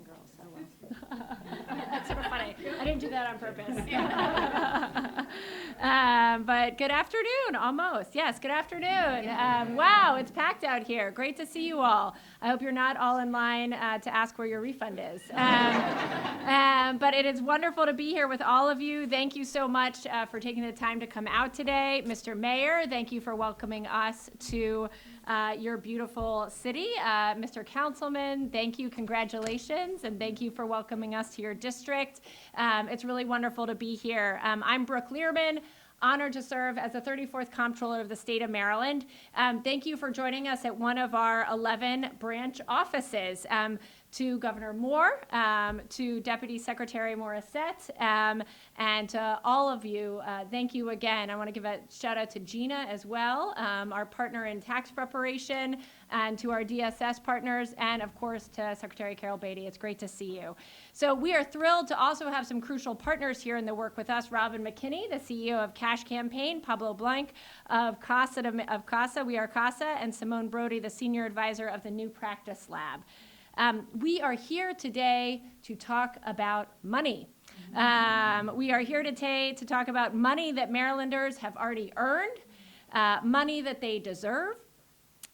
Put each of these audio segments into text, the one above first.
girls. Oh, well. That's sort of funny. I didn't do that on purpose. But good afternoon, almost. Yes, good afternoon. Wow, it's packed out here. Great to see you all. I hope you're not all in line to ask where your refund is. But it is wonderful to be here with all of you. Thank you so much for taking the time to come out today. Mr. Mayor, thank you for welcoming us to your beautiful city. Mr. Councilman, thank you, congratulations, and thank you for welcoming us to your district. It's really wonderful to be here. I'm Brooke Lierman, honored to serve as the 34th Comptroller of the state of Maryland. Thank you for joining us at one of our 11 branch offices. To Governor Moore, to Deputy Secretary Morissette, and to all of you, thank you again. I want to give a shout out to Gina as well, our partner in tax preparation, and to our DSS partners, and of course to Secretary Carol Beatty. It's great to see you. So we are thrilled to also have some crucial partners here in the work with us. Robin McKinney, the CEO of Cash Campaign, Pablo Blanc of CASA, We Are CASA, and Simone Brody, the Senior Advisor of the New Practice Lab. We are here today to talk about money. We are here today to talk about money that Marylanders have already earned, money that they deserve,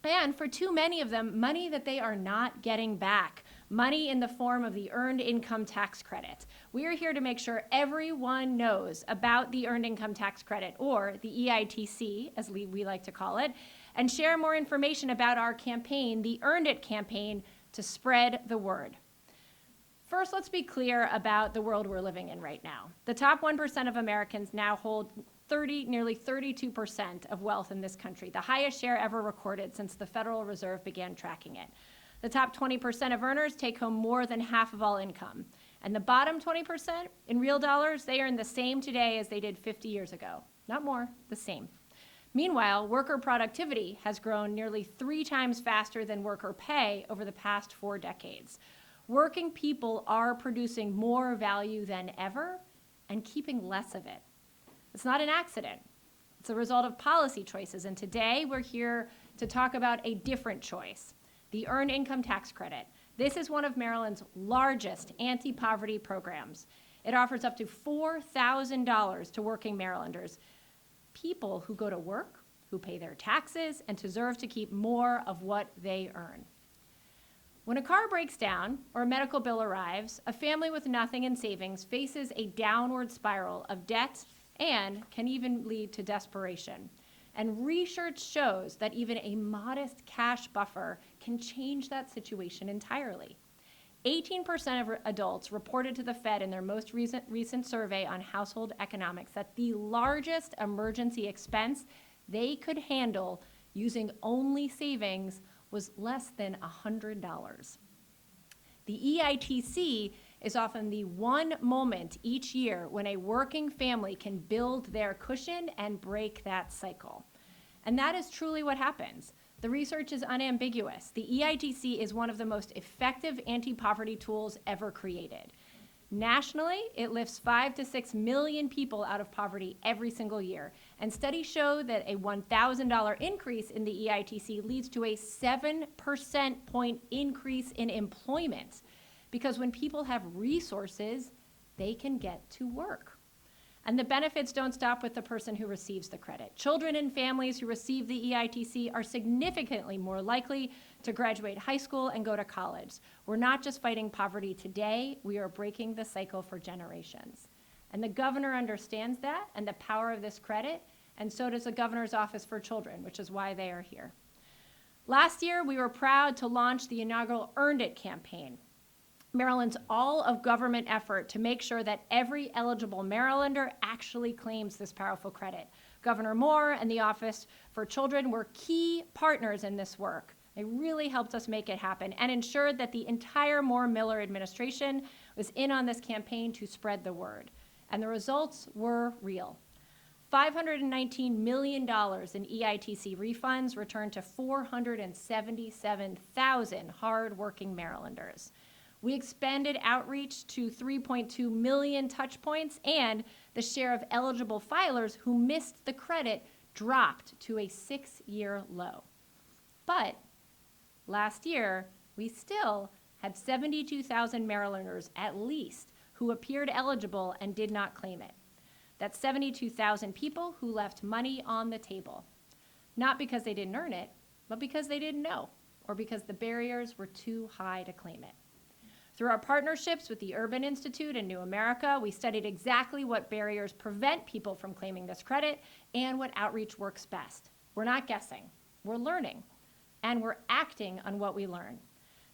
and for too many of them, money that they are not getting back, money in the form of the Earned Income Tax Credit. We are here to make sure everyone knows about the Earned Income Tax Credit, or the EITC, as we like to call it, and share more information about our campaign, the Earned It campaign, to spread the word. First, let's be clear about the world we're living in right now. The top 1% of Americans now hold nearly 32% of wealth in this country, the highest share ever recorded since the Federal Reserve began tracking it. The top 20% of earners take home more than half of all income. And the bottom 20%, in real dollars, they earn the same today as they did 50 years ago. Not more, the same. Meanwhile, worker productivity has grown nearly 3 times faster than worker pay over the past 4 decades. Working people are producing more value than ever and keeping less of it. It's not an accident. It's a result of policy choices, and today we're here to talk about a different choice, the Earned Income Tax Credit. This is one of Maryland's largest anti-poverty programs. It offers up to $4,000 to working Marylanders, people who go to work, who pay their taxes, and deserve to keep more of what they earn. When a car breaks down or a medical bill arrives, a family with nothing in savings faces a downward spiral of debt and can even lead to desperation. And research shows that even a modest cash buffer can change that situation entirely. 18% of adults reported to the Fed in their most recent survey on household economics that the largest emergency expense they could handle using only savings was less than $100. The EITC is often the one moment each year when a working family can build their cushion and break that cycle. And that is truly what happens. The research is unambiguous. The EITC is one of the most effective anti-poverty tools ever created. Nationally, it lifts 5 to 6 million people out of poverty every single year. And studies show that a $1,000 increase in the EITC leads to a 7% point increase in employment. Because when people have resources, they can get to work. And the benefits don't stop with the person who receives the credit. Children and families who receive the EITC are significantly more likely to graduate high school and go to college. We're not just fighting poverty today, we are breaking the cycle for generations. And the governor understands that and the power of this credit, and so does the Governor's Office for Children, which is why they are here. Last year, we were proud to launch the inaugural Earned It campaign, Maryland's all-of-government effort to make sure that every eligible Marylander actually claims this powerful credit. Governor Moore and the Office for Children were key partners in this work. They really helped us make it happen and ensured that the entire Moore-Miller administration was in on this campaign to spread the word. And the results were real. $519 million in EITC refunds returned to 477,000 hard-working Marylanders. We expanded outreach to 3.2 million touch points, and the share of eligible filers who missed the credit dropped to a 6-year low. But last year, we still had 72,000 Marylanders at least who appeared eligible and did not claim it. That's 72,000 people who left money on the table, not because they didn't earn it, but because they didn't know, or because the barriers were too high to claim it. Through our partnerships with the Urban Institute and New America, we studied exactly what barriers prevent people from claiming this credit and what outreach works best. We're not guessing, we're learning, and we're acting on what we learn.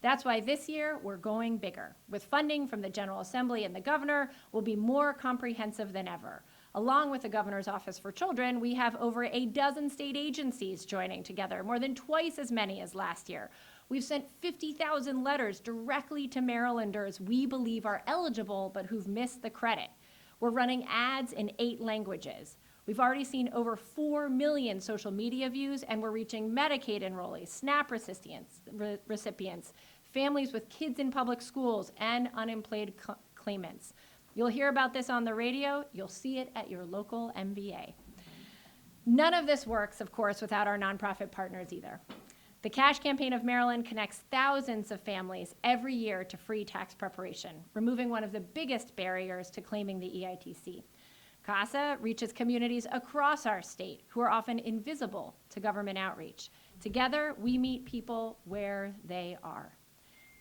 That's why this year we're going bigger. With funding from the General Assembly and the governor, we'll be more comprehensive than ever. Along with the Governor's Office for Children, we have over a dozen state agencies joining together, more than twice as many as last year. We've sent 50,000 letters directly to Marylanders we believe are eligible but who've missed the credit. We're running ads in 8 languages. We've already seen over 4 million social media views, and we're reaching Medicaid enrollees, SNAP recipients, families with kids in public schools, and unemployed claimants. You'll hear about this on the radio. You'll see it at your local MVA. None of this works, of course, without our nonprofit partners either. The Cash Campaign of Maryland connects thousands of families every year to free tax preparation, removing one of the biggest barriers to claiming the EITC. CASA reaches communities across our state who are often invisible to government outreach. Together, we meet people where they are.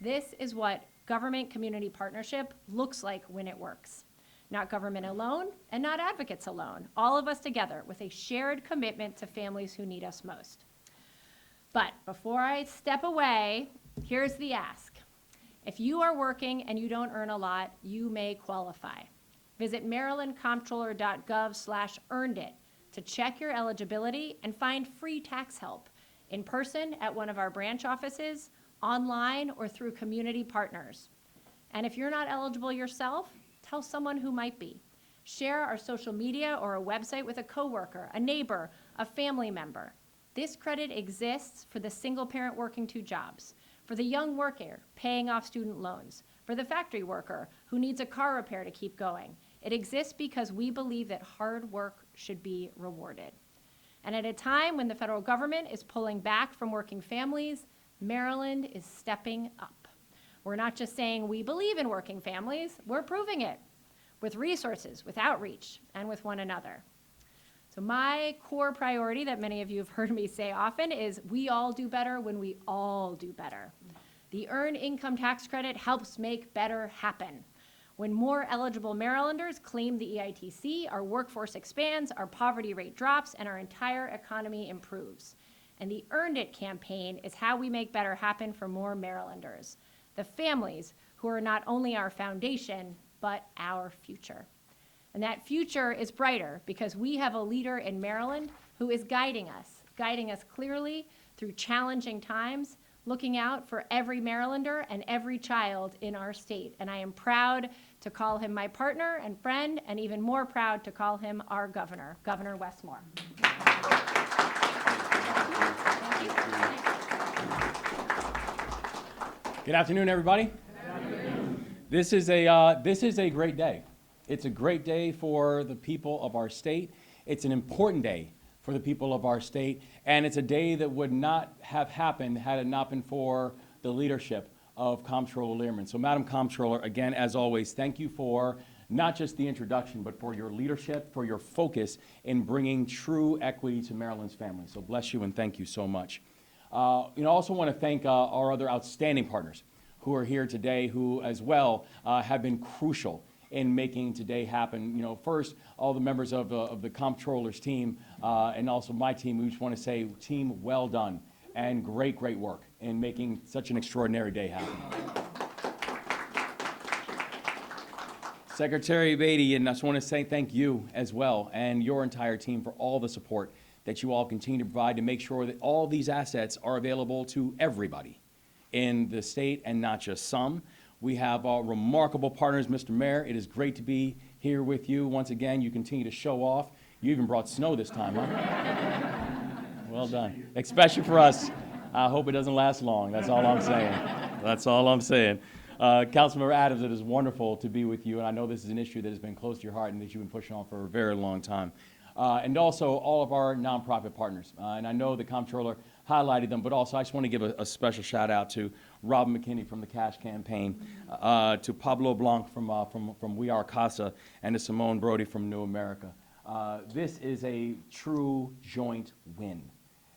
This is what government-community partnership looks like when it works. Not government alone and not advocates alone, all of us together with a shared commitment to families who need us most. But before I step away, here's the ask. If you are working and you don't earn a lot, you may qualify. Visit marylandcomptroller.gov/earnedit to check your eligibility and find free tax help in person at one of our branch offices, online, or through community partners. And if you're not eligible yourself, tell someone who might be. Share our social media or a website with a coworker, a neighbor, a family member. This credit exists for the single parent working 2 jobs, for the young worker paying off student loans, for the factory worker who needs a car repair to keep going. It exists because we believe that hard work should be rewarded. And at a time when the federal government is pulling back from working families, Maryland is stepping up. We're not just saying we believe in working families, we're proving it with resources, with outreach, and with one another. So my core priority that many of you have heard me say often is we all do better when we all do better. The Earned Income Tax Credit helps make better happen. When more eligible Marylanders claim the EITC, our workforce expands, our poverty rate drops, and our entire economy improves. And the Earned It campaign is how we make better happen for more Marylanders, the families who are not only our foundation, but our future. And that future is brighter because we have a leader in Maryland who is guiding us clearly through challenging times, looking out for every Marylander and every child in our state. And I am proud to call him my partner and friend, and even more proud to call him our governor, Governor Westmore. Good afternoon, everybody. Good afternoon. This is a great day. It's a great day for the people of our state. It's an important day for the people of our state, and it's a day that would not have happened had it not been for the leadership of Comptroller Lierman. So, Madam Comptroller, again, as always, thank you for not just the introduction, but for your leadership, for your focus in bringing true equity to Maryland's families. So bless you and thank you so much. I also want to thank our other outstanding partners who are here today, who as well have been crucial in making today happen. First, all the members of the Comptroller's team and also my team, we just want to say, team, well done and great work in making such an extraordinary day happen. Secretary Beatty, and I just want to say thank you as well and your entire team for all the support that you all continue to provide to make sure that all these assets are available to everybody in the state and not just some. We have remarkable partners. Mr. Mayor, it is great to be here with you. Once again, you continue to show off. You even brought snow this time, huh? Well done. Especially for us. I hope it doesn't last long. That's all I'm saying. That's all I'm saying. Councilmember Adams, it is wonderful to be with you, and I know this is an issue that has been close to your heart and that you've been pushing on for a very long time. And also all of our nonprofit partners. And I know the Comptroller highlighted them, but also I just want to give a special shout out to Robin McKinney from the Cash Campaign, to Pablo Blanc from We Are Casa, and to Simone Brody from New America. This is a true joint win.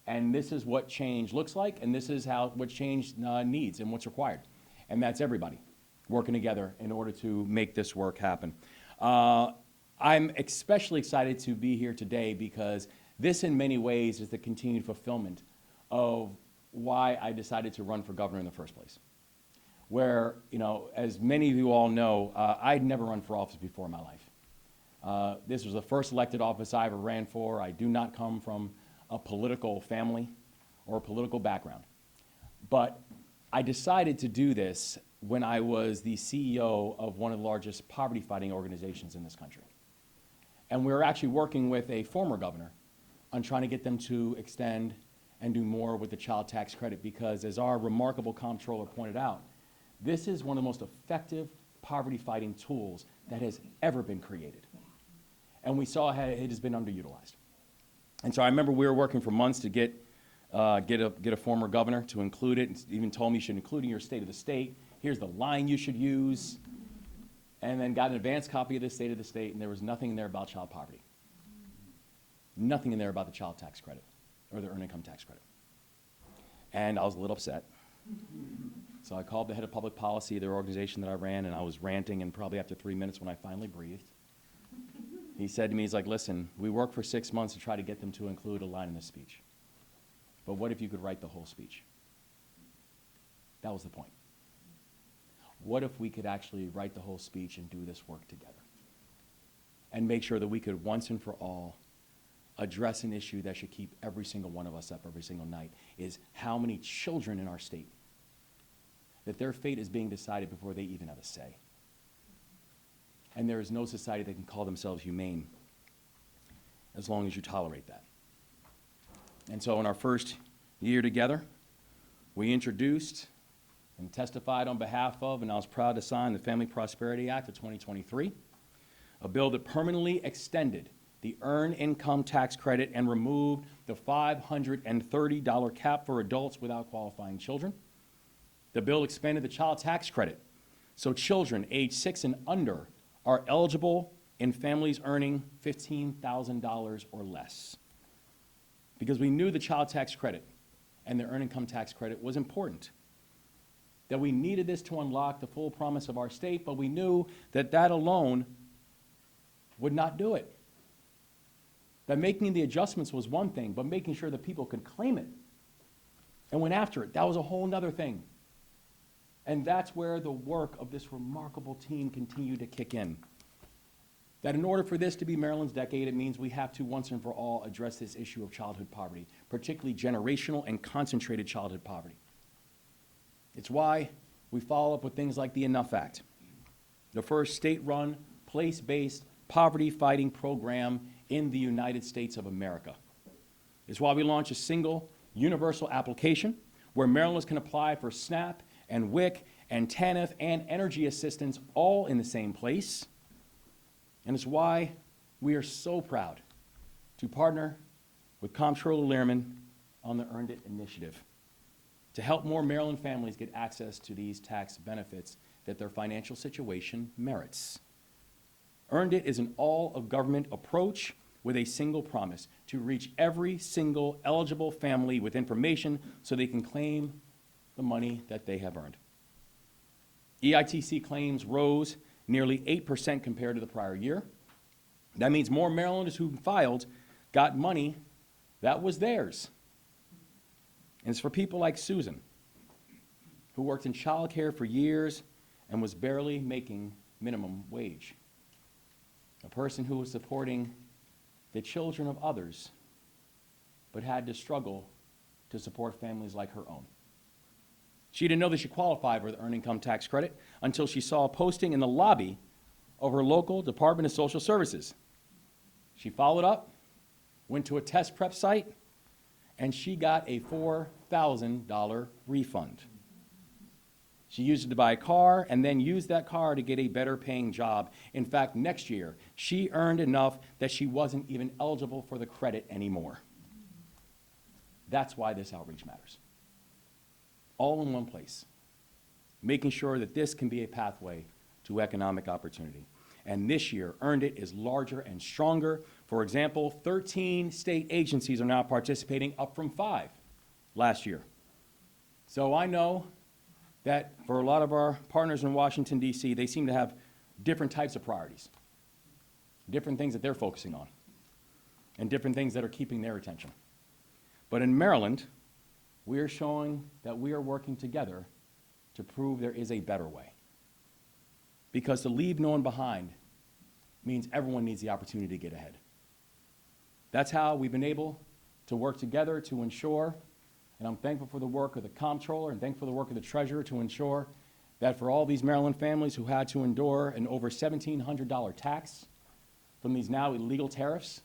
And this is what change looks like, and this is what change needs and what's required. And that's everybody working together in order to make this work happen. I'm especially excited to be here today because this in many ways is the continued fulfillment of why I decided to run for governor in the first place. Where, you know, as many of you all know, I'd never run for office before in my life. This was the first elected office I ever ran for. I do not come from a political family or a political background. But I decided to do this when I was the CEO of one of the largest poverty-fighting organizations in this country. And we were actually working with a former governor on trying to get them to extend and do more with the child tax credit because, as our remarkable comptroller pointed out, this is one of the most effective poverty-fighting tools that has ever been created. And we saw how it has been underutilized. And so I remember we were working for months to get a former governor to include it, and even told me you should include it in your state of the state. Here's the line you should use. And then got an advanced copy of the state of the state, and there was nothing in there about child poverty. Nothing in there about the child tax credit or the earned income tax credit. And I was a little upset. So I called the head of public policy of their organization that I ran, and I was ranting, and probably after 3 minutes when I finally breathed, he said to me, he's like, listen, we worked for 6 months to try to get them to include a line in the speech. But what if you could write the whole speech? That was the point. What if we could actually write the whole speech and do this work together? And make sure that we could once and for all address an issue that should keep every single one of us up every single night, is how many children in our state that their fate is being decided before they even have a say. And there is no society that can call themselves humane as long as you tolerate that. And so in our first year together, we introduced and testified on behalf of, and I was proud to sign, the Family Prosperity Act of 2023, a bill that permanently extended the earned income tax credit and removed the $530 cap for adults without qualifying children. The bill expanded the child tax credit so children age 6 and under are eligible in families earning $15,000 or less. Because we knew the child tax credit and the earned income tax credit was important. That we needed this to unlock the full promise of our state, but we knew that that alone would not do it. That making the adjustments was one thing, but making sure that people could claim it and went after it, that was a whole nother thing. And that's where the work of this remarkable team continued to kick in. That in order for this to be Maryland's decade, it means we have to once and for all address this issue of childhood poverty, particularly generational and concentrated childhood poverty. It's why we follow up with things like the Enough Act, the first state-run, place-based poverty-fighting program in the United States of America. It's why we launch a single universal application where Marylanders can apply for SNAP and WIC and TANF and energy assistance all in the same place. And it's why we are so proud to partner with Comptroller Lierman on the Earned It initiative to help more Maryland families get access to these tax benefits that their financial situation merits. Earned It is an all-of-government approach with a single promise: to reach every single eligible family with information so they can claim the money that they have earned. EITC claims rose nearly 8% compared to the prior year. That means more Marylanders who filed got money that was theirs. And it's for people like Susan, who worked in childcare for years and was barely making minimum wage. A person who was supporting the children of others, but had to struggle to support families like her own. She didn't know that she qualified for the earned income tax credit until she saw a posting in the lobby of her local Department of Social Services. She followed up, went to a test prep site, and she got a $4,000 refund. She used it to buy a car and then used that car to get a better paying job. In fact, next year, she earned enough that she wasn't even eligible for the credit anymore. That's why this outreach matters. All in one place, making sure that this can be a pathway to economic opportunity. And this year, Earned It is larger and stronger. For example, 13 state agencies are now participating, up from 5 last year. So I know that for a lot of our partners in Washington, D.C., they seem to have different types of priorities, different things that they're focusing on, and different things that are keeping their attention. But in Maryland, we are showing that we are working together to prove there is a better way. Because to leave no one behind means everyone needs the opportunity to get ahead. That's how we've been able to work together to ensure, and I'm thankful for the work of the Comptroller and thankful for the work of the Treasurer to ensure that for all these Maryland families who had to endure an over $1,700 tax from these now illegal tariffs,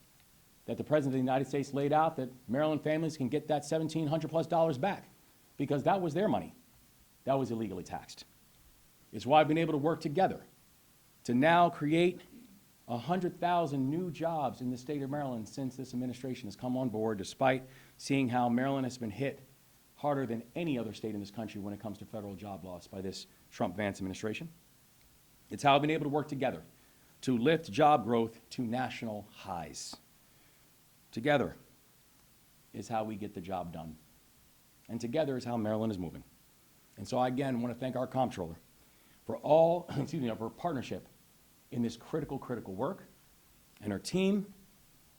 that the President of the United States laid out, that Maryland families can get that $1,700+ back, because that was their money. That was illegally taxed. It's why I've been able to work together to now create 100,000 new jobs in the state of Maryland since this administration has come on board, despite seeing how Maryland has been hit harder than any other state in this country when it comes to federal job loss by this Trump-Vance administration. It's how I've been able to work together to lift job growth to national highs. Together is how we get the job done. And together is how Maryland is moving. And so I, again, want to thank our Comptroller for all, for partnership in this critical work, and our team,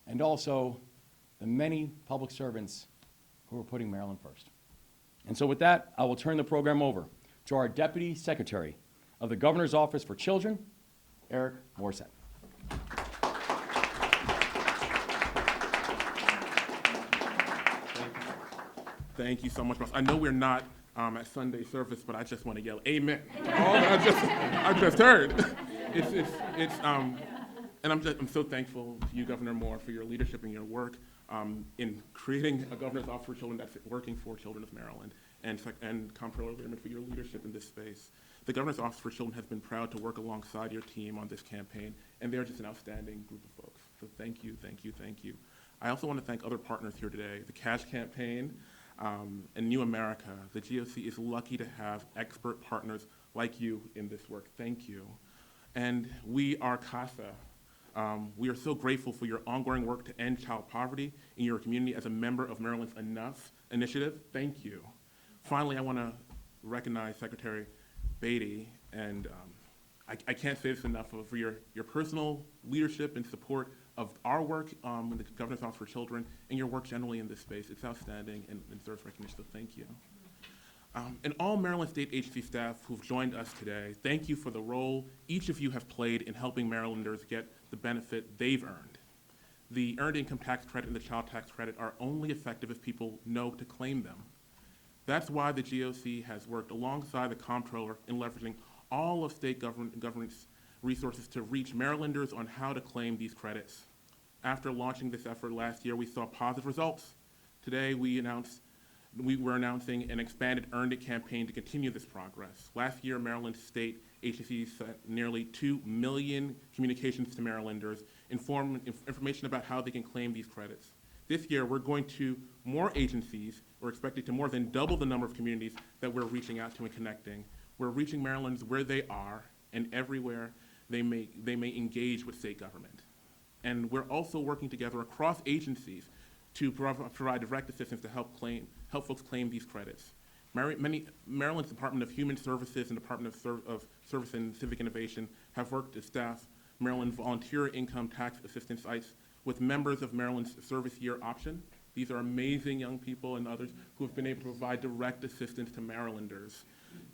and also the many public servants who are putting Maryland first. And so with that, I will turn the program over to our Deputy Secretary of the Governor's Office for Children, Eric Morissette. Thank you so much, Ross. I know we're not at Sunday service, but I just want to yell amen. All that I just heard. And I'm so thankful to you, Governor Moore, for your leadership and your work in creating a Governor's Office for Children that's working for children of Maryland, and Comptroller Lierman for your leadership in this space. The Governor's Office for Children has been proud to work alongside your team on this campaign, and they're just an outstanding group of folks. So thank you, thank you, thank you. I also want to thank other partners here today, the Cash Campaign, and New America. The GOC is lucky to have expert partners like you in this work. Thank you. And we are CASA. We are so grateful for your ongoing work to end child poverty in your community as a member of Maryland's Enough initiative. Thank you. Finally, I want to recognize Secretary Beatty, and I can't say this enough for your personal leadership and support of our work in the Governor's Office for Children and your work generally in this space. It's outstanding and deserves recognition, so thank you. And all Maryland State Agency staff who've joined us today, thank you for the role each of you have played in helping Marylanders get the benefit they've earned. The Earned Income Tax Credit and the Child Tax Credit are only effective if people know to claim them. That's why the GOC has worked alongside the Comptroller in leveraging all of state government's resources to reach Marylanders on how to claim these credits. After launching this effort last year, we saw positive results. Today, we're announcing an expanded Earned It campaign to continue this progress. Last year, Maryland state agencies sent nearly 2 million communications to Marylanders, information about how they can claim these credits. This year, we're going to more agencies. We're expected to more than double the number of communities that we're reaching out to and connecting. We're reaching Marylanders where they are and everywhere they may engage with state government. And we're also working together across agencies to provide direct assistance to help folks claim these credits. Maryland's Department of Human Services and Department of Service and Civic Innovation have worked to staff Maryland volunteer income tax assistance sites with members of Maryland's service year option. These are amazing young people and others who have been able to provide direct assistance to Marylanders.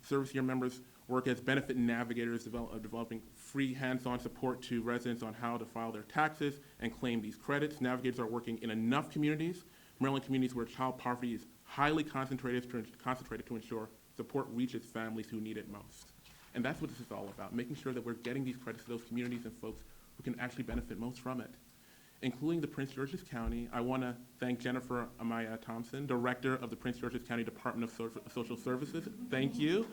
Service year members work as benefit navigators, developing free hands-on support to residents on how to file their taxes and claim these credits. Navigators are working in enough communities, Maryland communities where child poverty is highly concentrated to ensure support reaches families who need it most. And that's what this is all about, making sure that we're getting these credits to those communities and folks who can actually benefit most from it. Including the Prince George's County, I want to thank Jennifer Amaya Thompson, Director of the Prince George's County Department of Social Services. Thank you.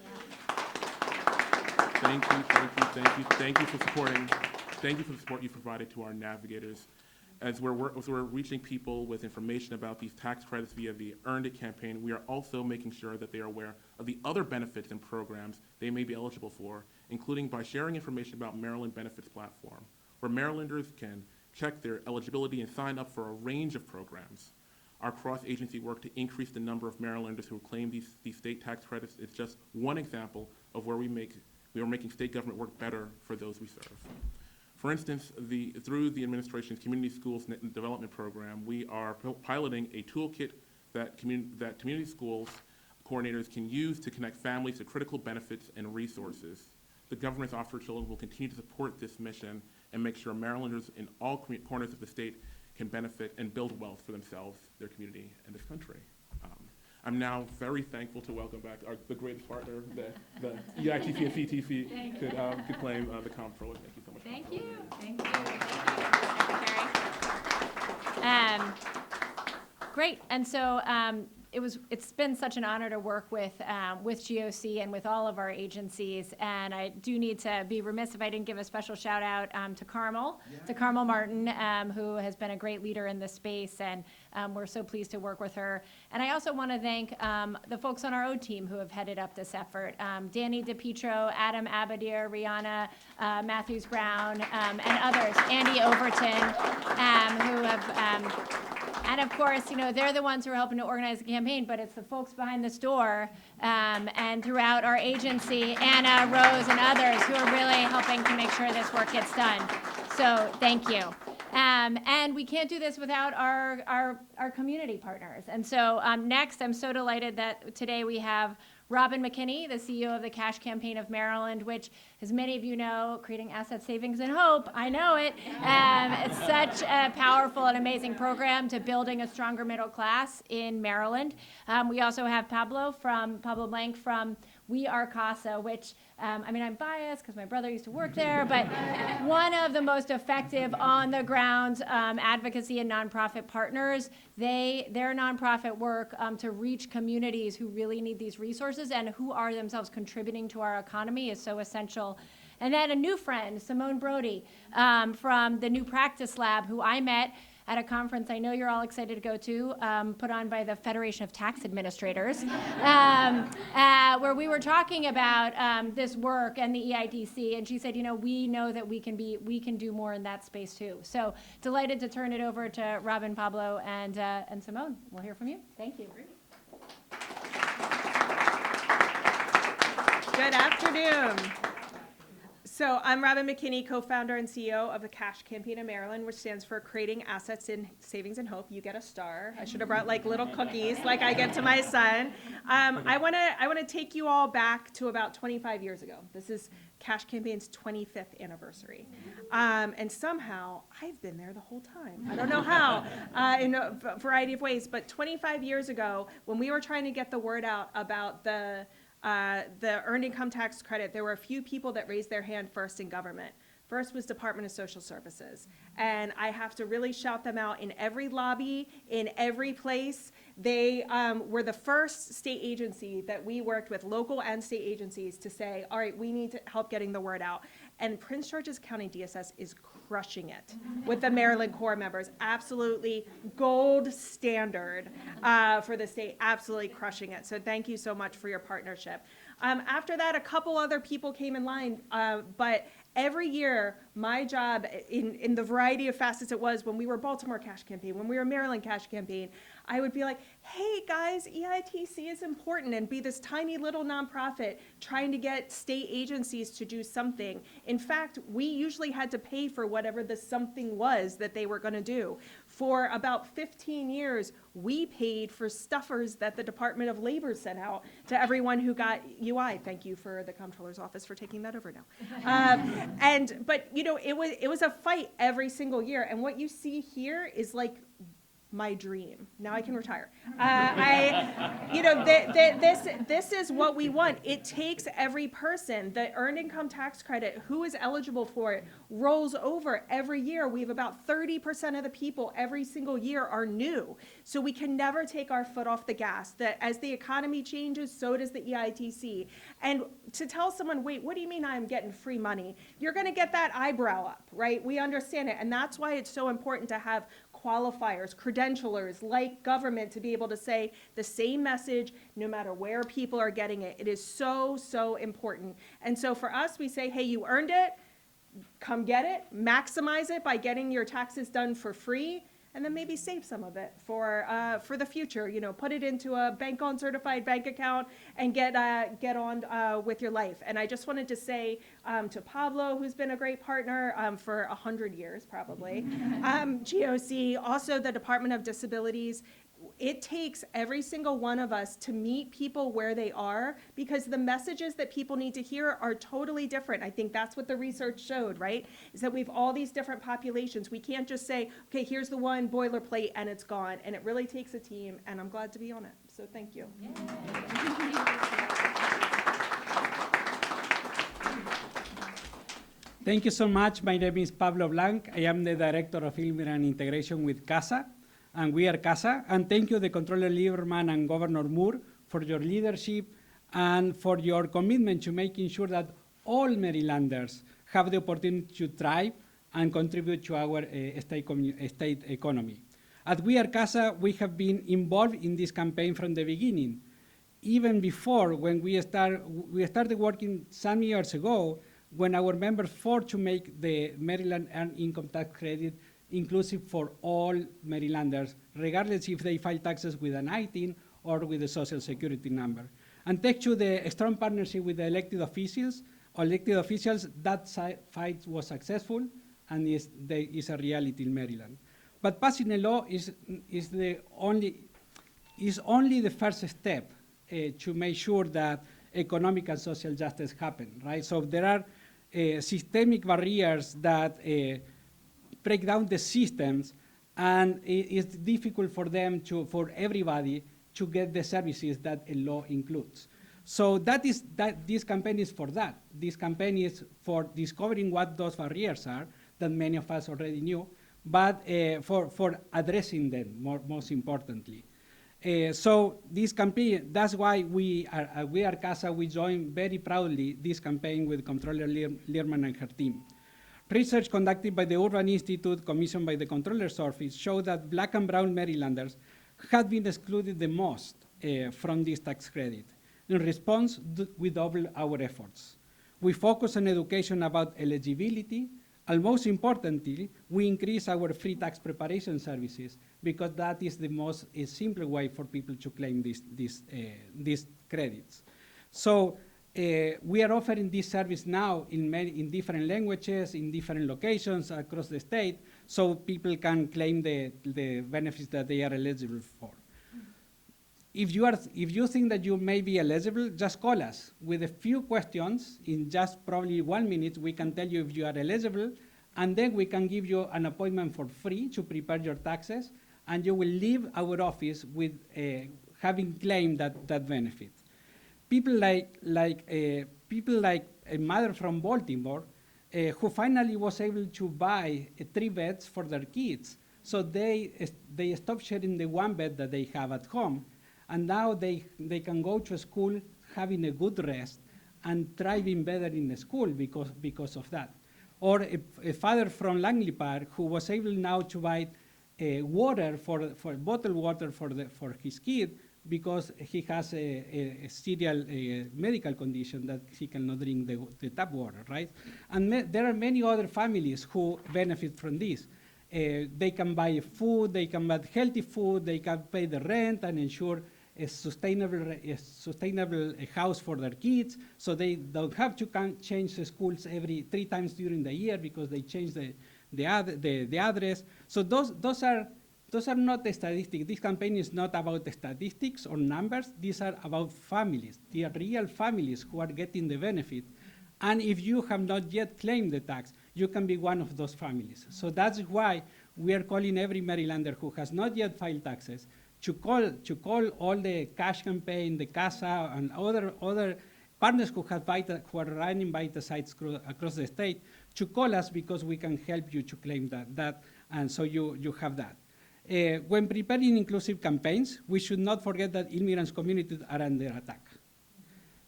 Thank you for supporting. Thank you for the support you provided to our navigators. As we're reaching people with information about these tax credits via the Earned It campaign, we are also making sure that they are aware of the other benefits and programs they may be eligible for, including by sharing information about Maryland Benefits Platform, where Marylanders can check their eligibility and sign up for a range of programs. Our cross-agency work to increase the number of Marylanders who claim these state tax credits is just one example of where we are making state government work better for those we serve. For instance, through the administration's Community Schools Development Program, we are piloting a toolkit that community schools coordinators can use to connect families to critical benefits and resources. The Governor's Office for Children will continue to support this mission and make sure Marylanders in all corners of the state can benefit and build wealth for themselves, their community, and this country. I'm now very thankful to welcome back the greatest partner that the EITC and CTC could claim, the Comptroller. Thank you so much. Thank you. Thank you. Great. And so it's been such an honor to work with GOC and with all of our agencies. And I do need to be remiss if I didn't give a special shout out to Carmel Martin, who has been a great leader in this space. And we're so pleased to work with her. And I also want to thank the folks on our own team who have headed up this effort. Danny DePietro, Adam Abadir, Rihanna Matthews Brown, and others, Andy Overton, who have, and of course, they're the ones who are helping to organize the campaign, but it's the folks behind this door and throughout our agency, Anna, Rose, and others who are really helping to make sure this work gets done. So thank you. And we can't do this without our community partners. And so next, I'm so delighted that today we have Robin McKinney, the CEO of the Cash Campaign of Maryland, which, as many of you know, creating asset savings and hope, I know it. It's such a powerful and amazing program to building a stronger middle class in Maryland. We also have Pablo Blank from We Are CASA, which, I'm biased because my brother used to work there, but one of the most effective on-the-ground advocacy and nonprofit partners. Their nonprofit work to reach communities who really need these resources and who are themselves contributing to our economy is so essential. And then a new friend, Simone Brody, from the New Practice Lab, who I met at a conference I know you're all excited to go to, put on by the Federation of Tax Administrators, where we were talking about this work and the EITC, and she said, we know that we can do more in that space too. So delighted to turn it over to Robin, Pablo, and Simone. We'll hear from you. Thank you. Good afternoon. So I'm Robin McKinney, co-founder and CEO of the Cash Campaign of Maryland, which stands for Creating Assets in Savings and Hope. You get a star. I should have brought little cookies like I get to my son. I want to take you all back to about 25 years ago. This is Cash Campaign's 25th anniversary. And somehow I've been there the whole time. I don't know how, in a variety of ways, but 25 years ago, when we were trying to get the word out about the Earned Income Tax Credit, there were a few people that raised their hand first in government. First was Department of Social Services. And I have to really shout them out in every lobby, in every place. They were the first state agency that we worked with, local and state agencies, to say, all right, we need to help getting the word out. And Prince George's County DSS is crushing it with the Maryland Corps members. Absolutely gold standard for the state, absolutely crushing it. So thank you so much for your partnership. After that, a couple other people came in line, but every year, my job in the variety of facets it was when we were Baltimore Cash Campaign, when we were Maryland Cash Campaign, I would be like, hey guys, EITC is important, and be this tiny little nonprofit trying to get state agencies to do something. In fact, we usually had to pay for whatever the something was that they were going to do. For about 15 years, we paid for stuffers that the Department of Labor sent out to everyone who got UI. Thank you for the Comptroller's Office for taking that over now. But it was a fight every single year. And what you see here is like my dream. Now I can retire. This is what we want. It takes every person. The earned income tax credit, who is eligible for it, rolls over every year. We have about 30% of the people every single year are new. So we can never take our foot off the gas. As the economy changes, so does the EITC. And to tell someone, wait, what do you mean I'm getting free money? You're going to get that eyebrow up, right? We understand it. And that's why it's so important to have qualifiers, credentialers like government to be able to say the same message no matter where people are getting it. It is so, so important. And so for us, we say, hey, you earned it, come get it, maximize it by getting your taxes done for free, and then maybe save some of it for the future. Put it into a bank-owned certified bank account and get on with your life. And I just wanted to say to Pablo, who's been a great partner for 100 years probably, GOC, also the Department of Disabilities. It takes every single one of us to meet people where they are, because the messages that people need to hear are totally different. I think that's what the research showed, right? Is that we've all these different populations. We can't just say, okay, here's the one boilerplate and it's gone. And it really takes a team, and I'm glad to be on it. So thank you. Thank you so much. My name is Pablo Blanc. I am the Director of Immigrant Integration with CASA. And we are CASA. And thank you, the Comptroller Lierman and Governor Moore, for your leadership and for your commitment to making sure that all Marylanders have the opportunity to thrive and contribute to our state economy. At We Are CASA, we have been involved in this campaign from the beginning. Even before, when we started working some years ago, when our members fought to make the Maryland Earned Income Tax Credit inclusive for all Marylanders, regardless if they file taxes with an ITIN or with a Social Security number. And thanks to the strong partnership with the elected officials, that fight was successful and is a reality in Maryland. But passing a law is only the first step to make sure that economic and social justice happen, right? So there are systemic barriers that break down the systems, and it's difficult for for everybody to get the services that a law includes. So this campaign is for that. This campaign is for discovering what those barriers are that many of us already knew, but for addressing them most importantly. So this campaign, that's why we are CASA, we joined very proudly this campaign with Comptroller Lierman and her team. Research conducted by the Urban Institute, commissioned by the Comptroller's Office, showed that Black and brown Marylanders had been excluded the most from this tax credit. In response, we doubled our efforts. We focus on education about eligibility, and most importantly, we increase our free tax preparation services, because that is the most simple way for people to claim these credits. So we are offering this service now in different languages, in different locations across the state, so people can claim the benefits that they are eligible for. If you think that you may be eligible, just call us. With a few questions, in just probably 1 minute, we can tell you if you are eligible, and then we can give you an appointment for free to prepare your taxes, and you will leave our office with having claimed that benefit. People like a mother from Baltimore who finally was able to buy 3 beds for their kids. So they stopped sharing the 1 bed that they have at home, and now they can go to school having a good rest and thriving better in the school because of that. Or a father from Langley Park who was able now to buy water for bottled water for his kid, because he has a serial medical condition that he cannot drink the tap water, right? And there are many other families who benefit from this. They can buy food, they can buy healthy food, they can pay the rent and ensure a sustainable house for their kids, so they don't have to change the schools every 3 times during the year because they change the address. So those are not the statistics. This campaign is not about the statistics or numbers. These are about families. They are real families who are getting the benefit. And if you have not yet claimed the tax, you can be one of those families. So that's why we are calling every Marylander who has not yet filed taxes to call all the cash campaign, the CASA, and other partners who are running Vita sites across the state to call us, because we can help you to claim that, and so you have that. When preparing inclusive campaigns, we should not forget that immigrants communities are under attack.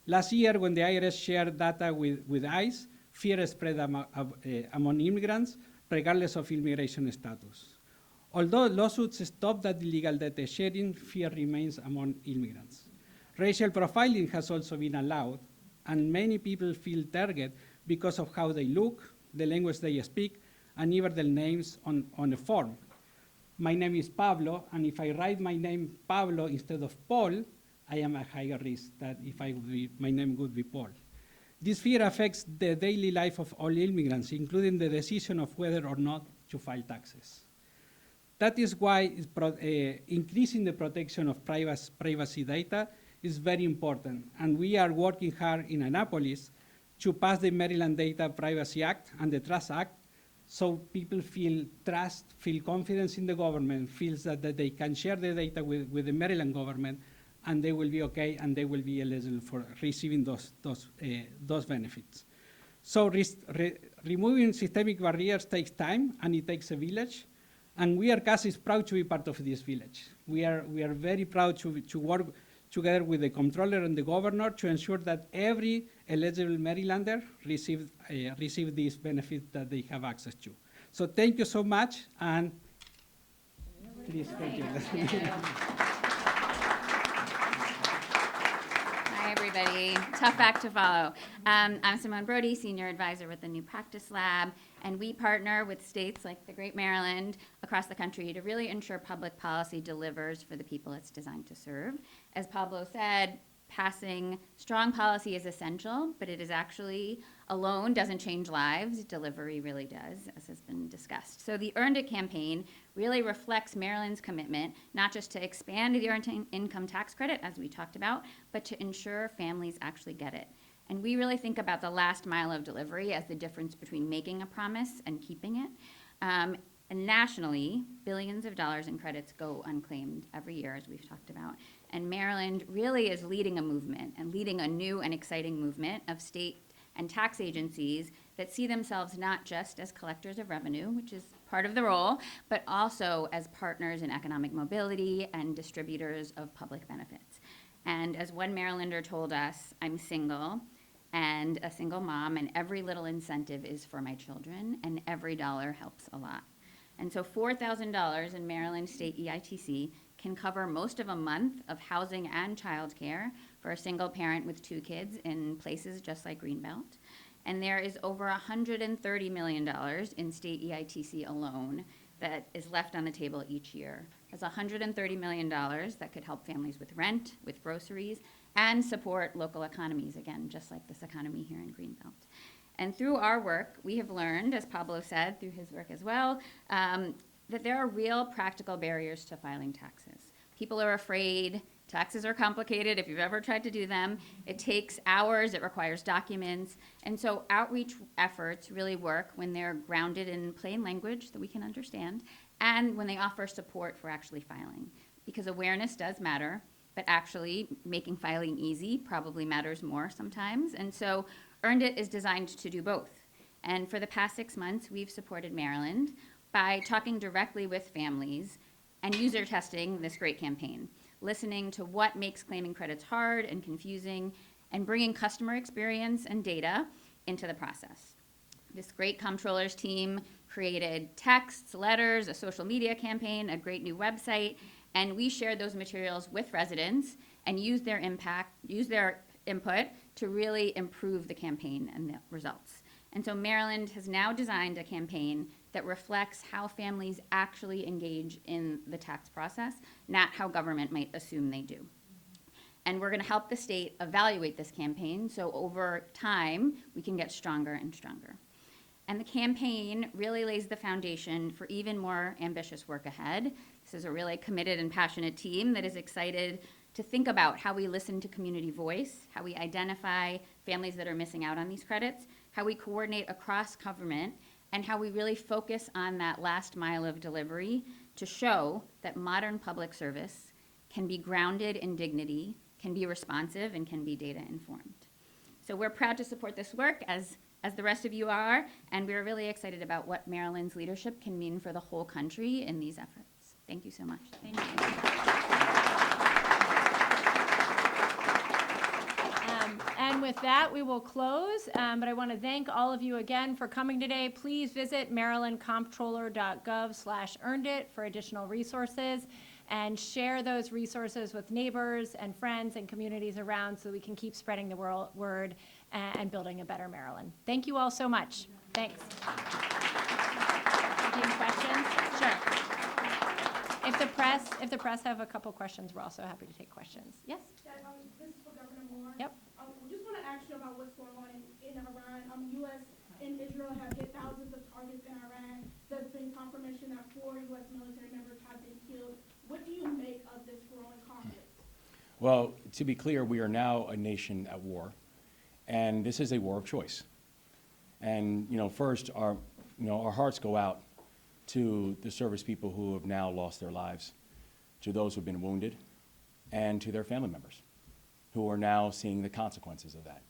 Last year, when the IRS shared data with ICE, fear spread among immigrants, regardless of immigration status. Although lawsuits stop that illegal data sharing, fear remains among immigrants. Racial profiling has also been allowed, and many people feel targeted because of how they look, the language they speak, and even their names on a form. My name is Pablo, and if I write my name Pablo instead of Paul, I am at higher risk than if my name would be Paul. This fear affects the daily life of all immigrants, including the decision of whether or not to file taxes. That is why increasing the protection of privacy data is very important, and we are working hard in Annapolis to pass the Maryland Data Privacy Act and the Trust Act, so people feel trust, feel confidence in the government, feels that they can share the data with the Maryland government, and they will be okay, and they will be eligible for receiving those benefits. So removing systemic barriers takes time, and it takes a village, and we are CASA is proud to be part of this village. We are very proud to work together with the Comptroller and the Governor to ensure that every eligible Marylander receive these benefits that they have access to. So thank you so much, and please continue. Hi, everybody. Tough act to follow. I'm Simone Brody, Senior Advisor with the New Practice Lab, and we partner with states like the Great Maryland across the country to really ensure public policy delivers for the people it's designed to serve. As Pablo said, passing strong policy is essential, but it is actually alone doesn't change lives. Delivery really does, as has been discussed. So the Earned It campaign really reflects Maryland's commitment not just to expand the earned income tax credit, as we talked about, but to ensure families actually get it. And we really think about the last mile of delivery as the difference between making a promise and keeping it. And nationally, billions of dollars in credits go unclaimed every year, as we've talked about. And Maryland really is leading a movement and leading a new and exciting movement of state and tax agencies that see themselves not just as collectors of revenue, which is part of the role, but also as partners in economic mobility and distributors of public benefits. And as one Marylander told us, I'm single and a single mom, and every little incentive is for my children, and every dollar helps a lot. And so $4,000 in Maryland State EITC can cover most of a month of housing and childcare for a single parent with 2 kids in places just like Greenbelt. And there is over $130 million in state EITC alone that is left on the table each year. That's $130 million that could help families with rent, with groceries, and support local economies, again, just like this economy here in Greenbelt. And through our work, we have learned, as Pablo said, through his work as well, that there are real practical barriers to filing taxes. People are afraid. Taxes are complicated if you've ever tried to do them. It takes hours. It requires documents. And so outreach efforts really work when they're grounded in plain language that we can understand, and when they offer support for actually filing. Because awareness does matter, but actually making filing easy probably matters more sometimes. And so Earned It is designed to do both. And for the past 6 months, we've supported Maryland by talking directly with families and user testing this great campaign, listening to what makes claiming credits hard and confusing, and bringing customer experience and data into the process. This great comptroller's team created texts, letters, a social media campaign, a great new website, and we shared those materials with residents and used their input to really improve the campaign and the results. And so Maryland has now designed a campaign that reflects how families actually engage in the tax process, not how government might assume they do. And we're gonna help the state evaluate this campaign, so over time, we can get stronger and stronger. And the campaign really lays the foundation for even more ambitious work ahead. This is a really committed and passionate team that is excited to think about how we listen to community voice, how we identify families that are missing out on these credits, how we coordinate across government, and how we really focus on that last mile of delivery to show that modern public service can be grounded in dignity, can be responsive, and can be data informed. So we're proud to support this work, as the rest of you are, and we're really excited about what Maryland's leadership can mean for the whole country in these efforts. Thank you so much. Thank you. And with that, we will close, but I want to thank all of you again for coming today. Please visit marylandcomptroller.gov/earnedit for additional resources, and share those resources with neighbors and friends and communities around so we can keep spreading the word and building a better Maryland. Thank you all so much. Thanks. Any questions? Sure. If the press have a couple questions, we're also happy to take questions. Yes? This is for Governor Moore. Yep. We just want to ask you about what's going on in Iran. U.S. and Israel have hit thousands of targets in Iran. There's been confirmation that 4 U.S. military members have been killed. What do you make of this growing conflict? Well, to be clear, we are now a nation at war, and this is a war of choice. And first, our hearts go out to the service people who have now lost their lives, to those who've been wounded, and to their family members who are now seeing the consequences of that.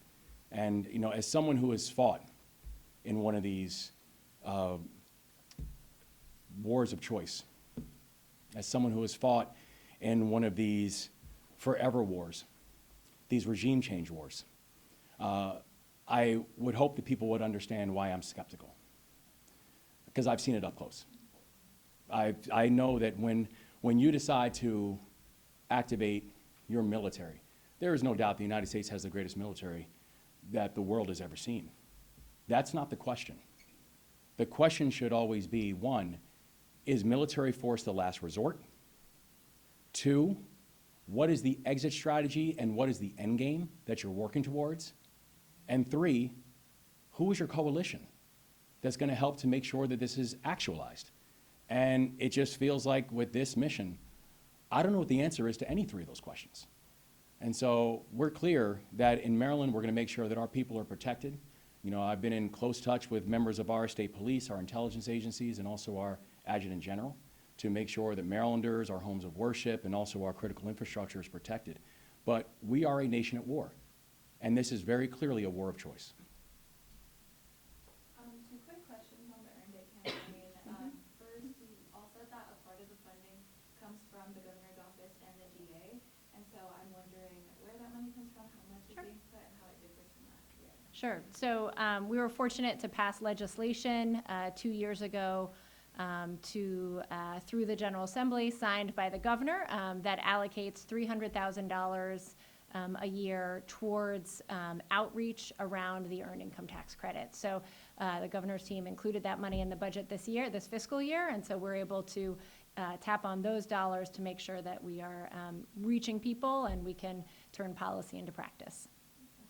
And as someone who has fought in one of these wars of choice, as someone who has fought in one of these forever wars, these regime change wars, I would hope that people would understand why I'm skeptical, because I've seen it up close. I know that when you decide to activate your military, there is no doubt the United States has the greatest military that the world has ever seen. That's not the question. The question should always be, 1, is military force the last resort? 2, what is the exit strategy and what is the end game that you're working towards? And 3, who is your coalition that's going to help to make sure that this is actualized? And it just feels like with this mission, I don't know what the answer is to any 3 of those questions. And so we're clear that in Maryland, we're going to make sure that our people are protected. I've been in close touch with members of our state police, our intelligence agencies, and also our adjutant general to make sure that Marylanders, our homes of worship, and also our critical infrastructure is protected. But we are a nation at war, and this is very clearly a war of choice. 2 quick questions on the Earned It campaign. First, you all said that a part of the funding comes from the governor's office and the DA, and so I'm wondering where that money comes from, how much is being put, and how it differs from last year. Sure. So we were fortunate to pass legislation 2 years ago through the General Assembly, signed by the governor, that allocates $300,000 a year towards outreach around the earned income tax credit. So the governor's team included that money in the budget this fiscal year, and so we're able to tap on those dollars to make sure that we are reaching people and we can turn policy into practice.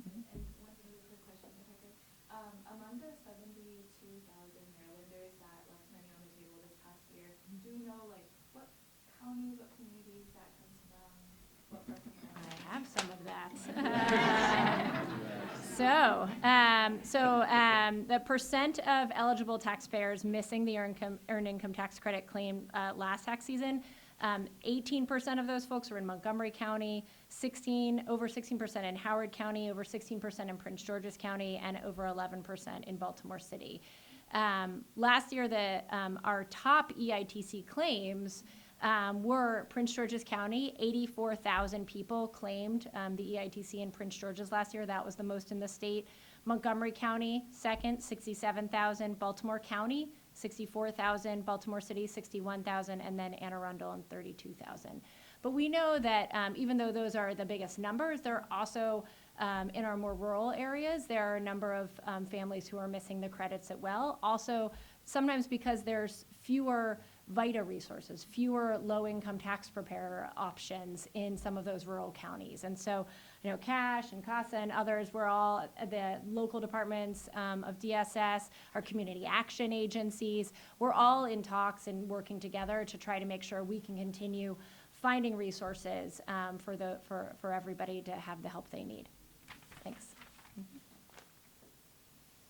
And one really quick question, if I could. Among the 72,000 Marylanders that left money on the table this past year, do we know what counties, what communities that comes from, what part of Maryland? I have some of that. The percent of eligible taxpayers missing the earned income tax credit claim last tax season, 18% of those folks were in Montgomery County, over 16% in Howard County, over 16% in Prince George's County, and over 11% in Baltimore City. Last year, our top EITC claims were Prince George's County. 84,000 people claimed the EITC in Prince George's last year. That was the most in the state. Montgomery County, second, 67,000. Baltimore County, 64,000. Baltimore City, 61,000. And then Anne Arundel, and 32,000. But we know that even though those are the biggest numbers, there are also, in our more rural areas, there are a number of families who are missing the credits as well. Also, sometimes because there's fewer VITA resources, fewer low-income tax preparer options in some of those rural counties. And so, CASH and CASA and others, we're all, the local departments of DSS, our community action agencies, we're all in talks and working together to try to make sure we can continue finding resources for everybody to have the help they need. Thanks.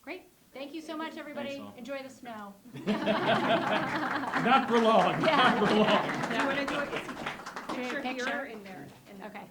Great. Thank you so much, everybody. all. Enjoy the snow. Not for long, not for long. Do you want to do a picture here Picture? and there? And there? Okay.